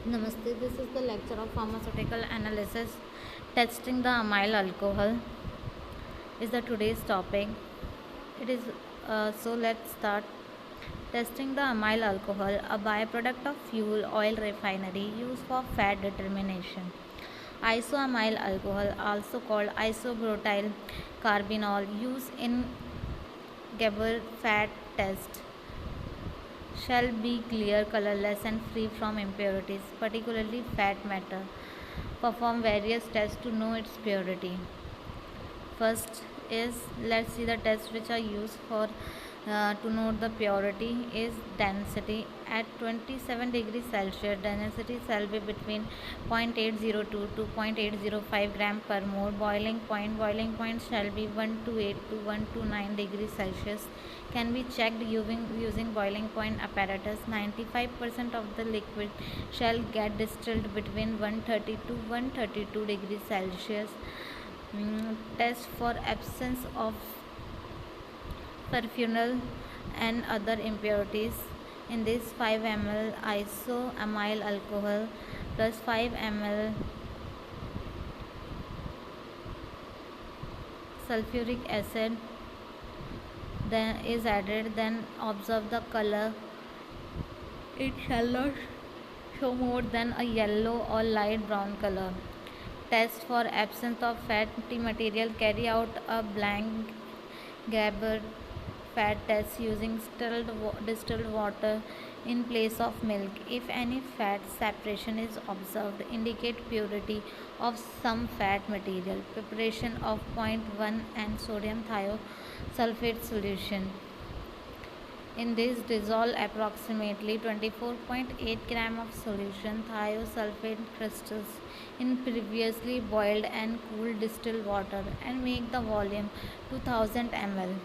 Namaste. This is the lecture of pharmaceutical analysis. Testing the amyl alcohol is the today's topic. It is so let's start. Testing the amyl alcohol, a byproduct of fuel oil refinery used for fat determination. Isoamyl alcohol, also called isobutyl carbinol, used in Gabor fat test shall be clear, colorless, and free from impurities, particularly fat matter. Perform various tests to know its purity. First is, let's see the tests which are used for to note the purity is density at 27 degrees Celsius. Density shall be between 0.802 to 0.805 gram per mole. Boiling point shall be 128 to 129 degrees Celsius. Can be checked using boiling point apparatus. 95% of the liquid shall get distilled between 130 to 132 degrees Celsius. Test for absence of perfluorine and other impurities. In this, 5 ml isoamyl alcohol plus 5 ml sulfuric acid then is added. Then observe the color. It shall not show more than a yellow or light brown color. Test for absence of fatty material. Carry out a blank Gabor fat test using distilled water in place of milk. If any fat separation is observed, indicate purity of some fat material. Preparation of 0.1 and sodium thiosulfate solution. In this, dissolve approximately 24.8 gram of solution thiosulfate crystals in previously boiled and cooled distilled water and make the volume 2000 ml.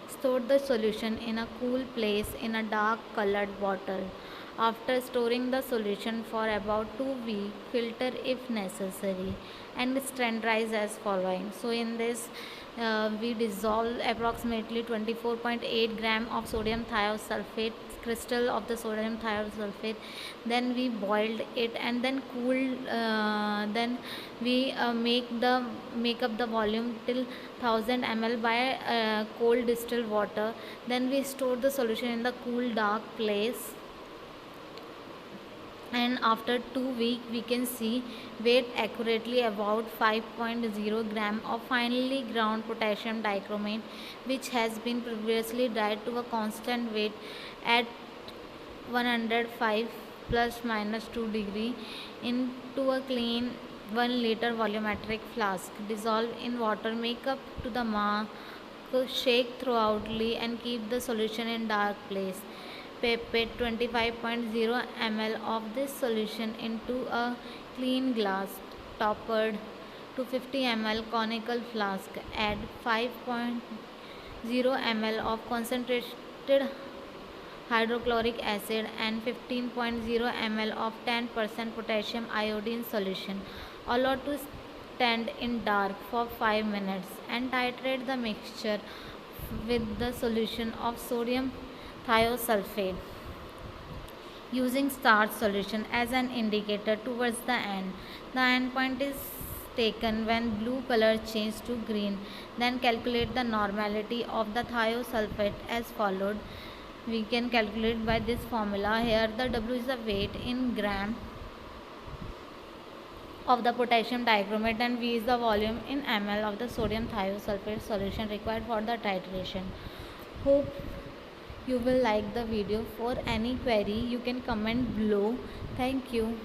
Store the solution in a cool place in a dark colored bottle. After storing the solution for about 2 weeks, filter if necessary and standardize as following. So in this, we dissolve approximately 24.8 gram of sodium thiosulfate crystal of the sodium thiosulfate. Then we boiled it and then cooled. Then we make up the volume till 1000 ml by cold distilled water. Then we store the solution in the cool dark place, and after 2 weeks we can see weight accurately about 5.0 gram of finely ground potassium dichromate, which has been previously dried to a constant weight at 105 plus minus 2 degree into a clean 1 liter volumetric flask. Dissolve in water, make up to the mark, shake throughoutly and keep the solution in dark place. Pipette 25.0 ml of this solution into a clean glass toppered to 50 ml conical flask. Add 5.0 ml of concentrated hydrochloric acid and 15.0 ml of 10% potassium iodine solution. Allow to stand in dark for 5 minutes and titrate the mixture with the solution of sodium thiosulfate using starch solution as an indicator towards the end. The endpoint is taken when blue color changes to green. Then calculate the normality of the thiosulfate as followed. We can calculate by this formula. Here the W is the weight in gram of the potassium dichromate and V is the volume in ml of the sodium thiosulfate solution required for the titration. Hope you will like the video. For any query you can comment below. Thank you.